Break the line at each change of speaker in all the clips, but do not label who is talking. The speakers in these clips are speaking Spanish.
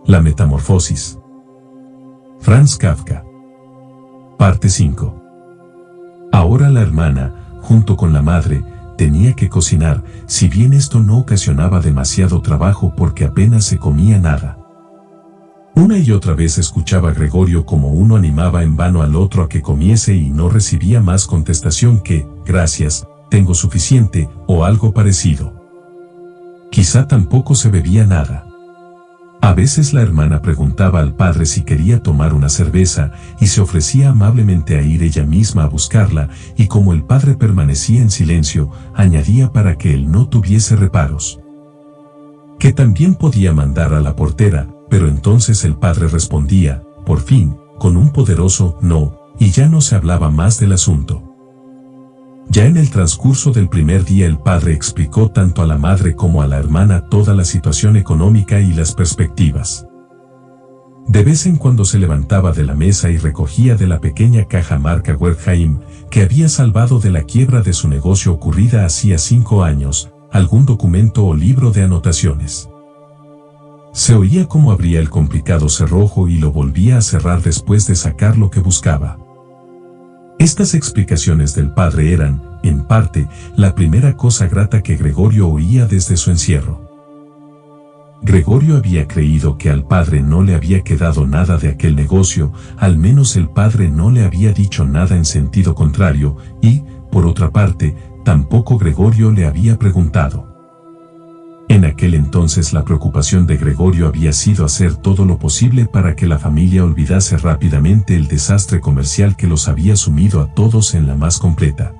La metamorfosis. Franz Kafka. Parte 5. Ahora la hermana, junto con la madre, tenía que cocinar, si bien esto no ocasionaba demasiado trabajo porque apenas se comía nada. Una y otra vez escuchaba a Gregorio como uno animaba en vano al otro a que comiese y no recibía más contestación que, gracias, tengo suficiente, o algo parecido. Quizá tampoco se bebía nada. A veces la hermana preguntaba al padre si quería tomar una cerveza y se ofrecía amablemente a ir ella misma a buscarla, y como el padre permanecía en silencio, añadía para que él no tuviese reparos que también podía mandar a la portera, pero entonces el padre respondía, por fin, con un poderoso no, y ya no se hablaba más del asunto. Ya en el transcurso del primer día el padre explicó tanto a la madre como a la hermana toda la situación económica y las perspectivas. De vez en cuando se levantaba de la mesa y recogía de la pequeña caja marca Wertheim, que había salvado de la quiebra de su negocio ocurrida hacía 5 años, algún documento o libro de anotaciones. Se oía cómo abría el complicado cerrojo y lo volvía a cerrar después de sacar lo que buscaba. Estas explicaciones del padre eran, en parte, la primera cosa grata que Gregorio oía desde su encierro. Gregorio había creído que al padre no le había quedado nada de aquel negocio, al menos el padre no le había dicho nada en sentido contrario, y, por otra parte, tampoco Gregorio le había preguntado. En aquel entonces la preocupación de Gregorio había sido hacer todo lo posible para que la familia olvidase rápidamente el desastre comercial que los había sumido a todos en la más completa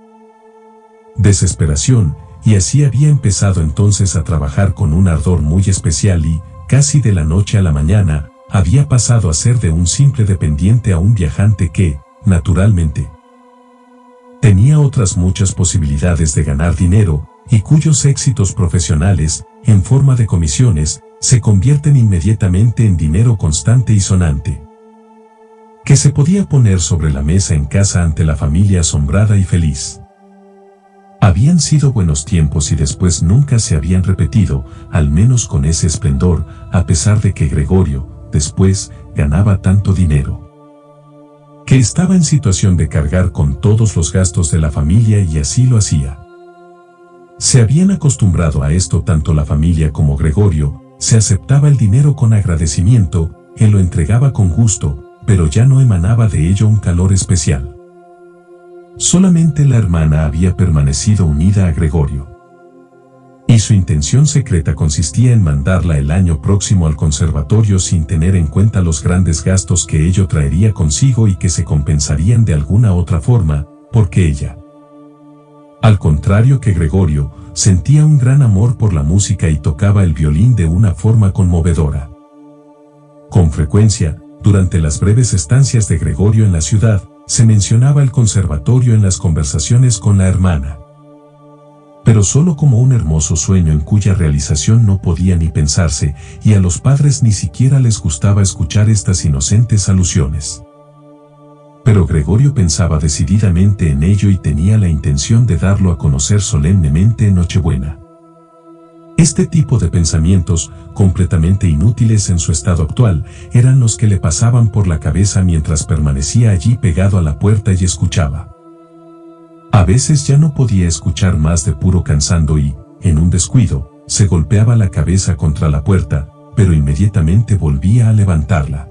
desesperación, y así había empezado entonces a trabajar con un ardor muy especial y, casi de la noche a la mañana, había pasado a ser de un simple dependiente a un viajante que, naturalmente, tenía otras muchas posibilidades de ganar dinero, y cuyos éxitos profesionales, en forma de comisiones, se convierten inmediatamente en dinero constante y sonante, que se podía poner sobre la mesa en casa ante la familia asombrada y feliz. Habían sido buenos tiempos y después nunca se habían repetido, al menos con ese esplendor, a pesar de que Gregorio, después, ganaba tanto dinero, que estaba en situación de cargar con todos los gastos de la familia y así lo hacía. Se habían acostumbrado a esto tanto la familia como Gregorio, se aceptaba el dinero con agradecimiento, él lo entregaba con gusto, pero ya no emanaba de ello un calor especial. Solamente la hermana había permanecido unida a Gregorio. Y su intención secreta consistía en mandarla el año próximo al conservatorio sin tener en cuenta los grandes gastos que ello traería consigo y que se compensarían de alguna otra forma, porque ella, al contrario que Gregorio, sentía un gran amor por la música y tocaba el violín de una forma conmovedora. Con frecuencia, durante las breves estancias de Gregorio en la ciudad, se mencionaba el conservatorio en las conversaciones con la hermana, pero solo como un hermoso sueño en cuya realización no podía ni pensarse, y a los padres ni siquiera les gustaba escuchar estas inocentes alusiones. Pero Gregorio pensaba decididamente en ello y tenía la intención de darlo a conocer solemnemente en Nochebuena. Este tipo de pensamientos, completamente inútiles en su estado actual, eran los que le pasaban por la cabeza mientras permanecía allí pegado a la puerta y escuchaba. A veces ya no podía escuchar más de puro cansando y, en un descuido, se golpeaba la cabeza contra la puerta, pero inmediatamente volvía a levantarla.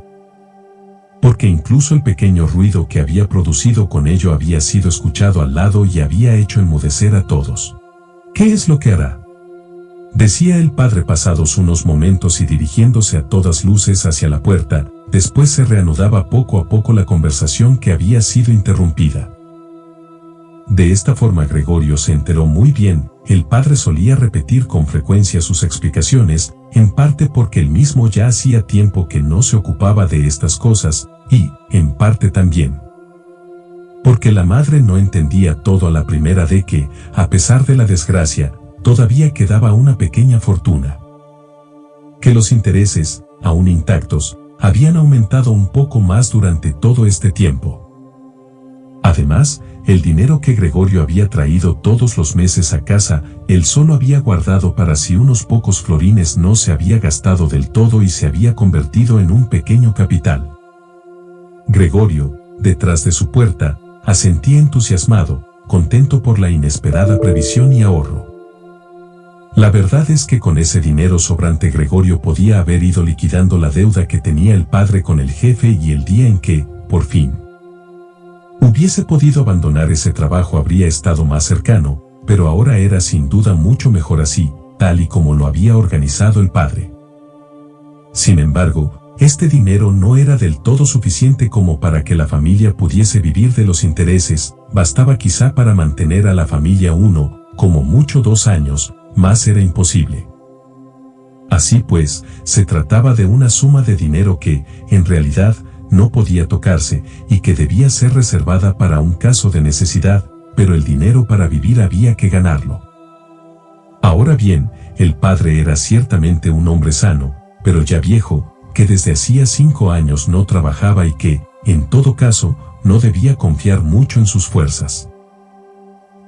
Porque incluso el pequeño ruido que había producido con ello había sido escuchado al lado y había hecho enmudecer a todos. ¿Qué es lo que hará?, decía el padre pasados unos momentos y dirigiéndose a todas luces hacia la puerta. Después se reanudaba poco a poco la conversación que había sido interrumpida. De esta forma Gregorio se enteró muy bien, el padre solía repetir con frecuencia sus explicaciones, en parte porque él mismo ya hacía tiempo que no se ocupaba de estas cosas, y, en parte también, porque la madre no entendía todo a la primera de que, a pesar de la desgracia, todavía quedaba una pequeña fortuna, que los intereses, aún intactos, habían aumentado un poco más durante todo este tiempo. Además, el dinero que Gregorio había traído todos los meses a casa, él solo había guardado para sí unos pocos florines, no se había gastado del todo y se había convertido en un pequeño capital. Gregorio, detrás de su puerta, asentía entusiasmado, contento por la inesperada previsión y ahorro. La verdad es que con ese dinero sobrante Gregorio podía haber ido liquidando la deuda que tenía el padre con el jefe, y el día en que, por fin, hubiese podido abandonar ese trabajo habría estado más cercano, pero ahora era sin duda mucho mejor así, tal y como lo había organizado el padre. Sin embargo, este dinero no era del todo suficiente como para que la familia pudiese vivir de los intereses, bastaba quizá para mantener a la familia 1, como mucho 2 años, más era imposible. Así pues, se trataba de una suma de dinero que, en realidad, no podía tocarse y que debía ser reservada para un caso de necesidad, pero el dinero para vivir había que ganarlo. Ahora bien, el padre era ciertamente un hombre sano, pero ya viejo, que desde hacía 5 años no trabajaba y que, en todo caso, no debía confiar mucho en sus fuerzas.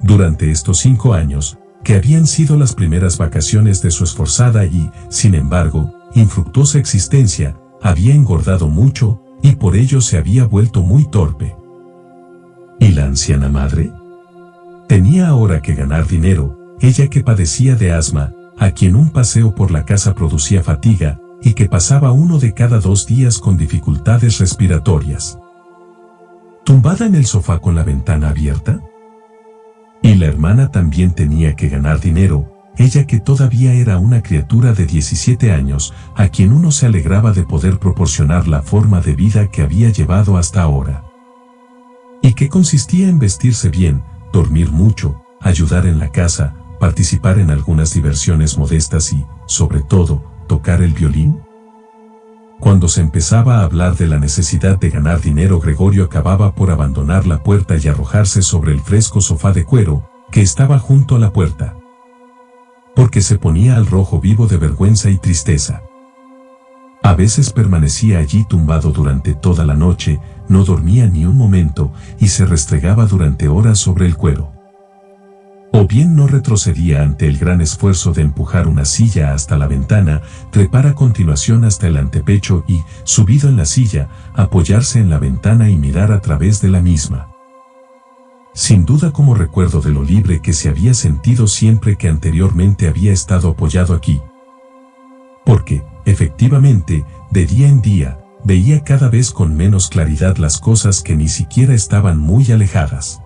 Durante estos 5 años, que habían sido las primeras vacaciones de su esforzada y, sin embargo, infructuosa existencia, había engordado mucho, y por ello se había vuelto muy torpe. ¿Y la anciana madre? Tenía ahora que ganar dinero, ella que padecía de asma, a quien un paseo por la casa producía fatiga, y que pasaba 1 de cada 2 días con dificultades respiratorias. ¿Tumbada en el sofá con la ventana abierta? Y la hermana también tenía que ganar dinero, ella que todavía era una criatura de 17 años, a quien uno se alegraba de poder proporcionar la forma de vida que había llevado hasta ahora. Y que consistía en vestirse bien, dormir mucho, ayudar en la casa, participar en algunas diversiones modestas y, sobre todo, tocar el violín. Cuando se empezaba a hablar de la necesidad de ganar dinero, Gregorio acababa por abandonar la puerta y arrojarse sobre el fresco sofá de cuero, que estaba junto a la puerta. Porque se ponía al rojo vivo de vergüenza y tristeza. A veces permanecía allí tumbado durante toda la noche, no dormía ni un momento, y se restregaba durante horas sobre el cuero. O bien no retrocedía ante el gran esfuerzo de empujar una silla hasta la ventana, trepar a continuación hasta el antepecho y, subido en la silla, apoyarse en la ventana y mirar a través de la misma. Sin duda como recuerdo de lo libre que se había sentido siempre que anteriormente había estado apoyado aquí. Porque, efectivamente, de día en día, veía cada vez con menos claridad las cosas que ni siquiera estaban muy alejadas.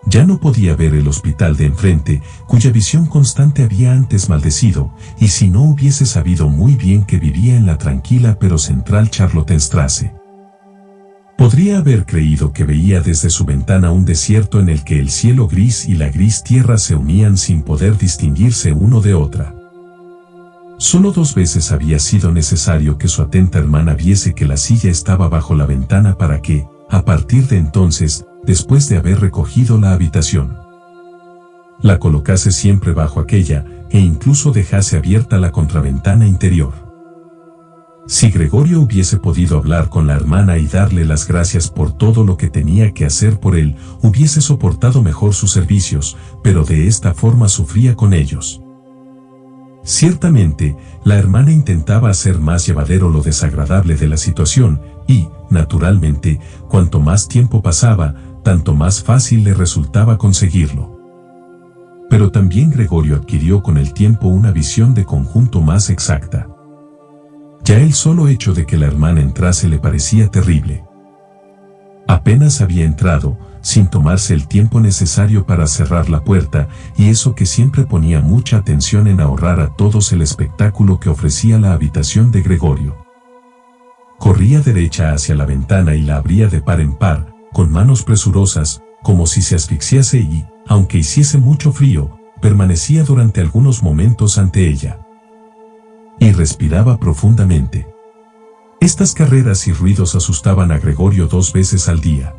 Ya no podía ver el hospital de enfrente, cuya visión constante había antes maldecido, y si no hubiese sabido muy bien que vivía en la tranquila pero central Charlottenstrasse, podría haber creído que veía desde su ventana un desierto en el que el cielo gris y la gris tierra se unían sin poder distinguirse uno de otra. Solo 2 veces había sido necesario que su atenta hermana viese que la silla estaba bajo la ventana para que, a partir de entonces, después de haber recogido la habitación, la colocase siempre bajo aquella, e incluso dejase abierta la contraventana interior. Si Gregorio hubiese podido hablar con la hermana y darle las gracias por todo lo que tenía que hacer por él, hubiese soportado mejor sus servicios, pero de esta forma sufría con ellos. Ciertamente, la hermana intentaba hacer más llevadero lo desagradable de la situación, y, naturalmente, cuanto más tiempo pasaba, tanto más fácil le resultaba conseguirlo. Pero también Gregorio adquirió con el tiempo una visión de conjunto más exacta. Ya el solo hecho de que la hermana entrase le parecía terrible. Apenas había entrado, sin tomarse el tiempo necesario para cerrar la puerta, y eso que siempre ponía mucha atención en ahorrar a todos el espectáculo que ofrecía la habitación de Gregorio. Corría derecha hacia la ventana y la abría de par en par, con manos presurosas, como si se asfixiase y, aunque hiciese mucho frío, permanecía durante algunos momentos ante ella. Y respiraba profundamente. Estas carreras y ruidos asustaban a Gregorio 2 veces al día.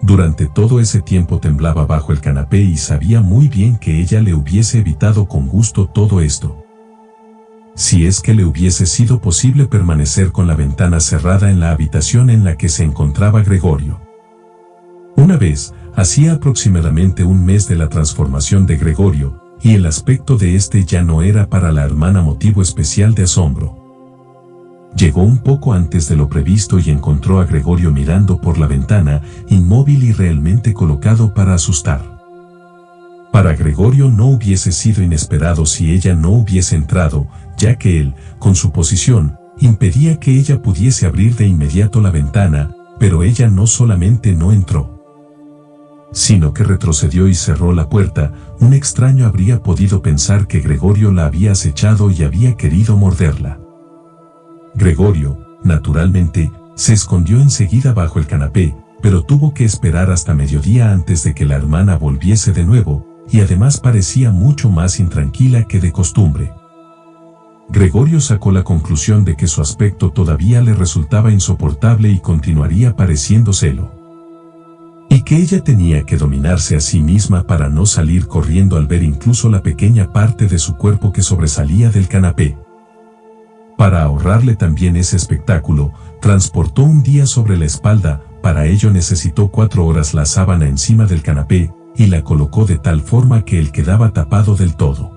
Durante todo ese tiempo temblaba bajo el canapé y sabía muy bien que ella le hubiese evitado con gusto todo esto, si es que le hubiese sido posible permanecer con la ventana cerrada en la habitación en la que se encontraba Gregorio. Una vez, hacía aproximadamente un mes de la transformación de Gregorio, y el aspecto de este ya no era para la hermana motivo especial de asombro. Llegó un poco antes de lo previsto y encontró a Gregorio mirando por la ventana, inmóvil y realmente colocado para asustar. Para Gregorio no hubiese sido inesperado si ella no hubiese entrado, ya que él, con su posición, impedía que ella pudiese abrir de inmediato la ventana, pero ella no solamente no entró, sino que retrocedió y cerró la puerta. Un extraño habría podido pensar que Gregorio la había acechado y había querido morderla. Gregorio, naturalmente, se escondió enseguida bajo el canapé, pero tuvo que esperar hasta mediodía antes de que la hermana volviese de nuevo, y además parecía mucho más intranquila que de costumbre. Gregorio sacó la conclusión de que su aspecto todavía le resultaba insoportable y continuaría pareciéndoselo, y que ella tenía que dominarse a sí misma para no salir corriendo al ver incluso la pequeña parte de su cuerpo que sobresalía del canapé. Para ahorrarle también ese espectáculo, transportó un día sobre la espalda. Para ello necesitó 4 horas la sábana encima del canapé, y la colocó de tal forma que él quedaba tapado del todo.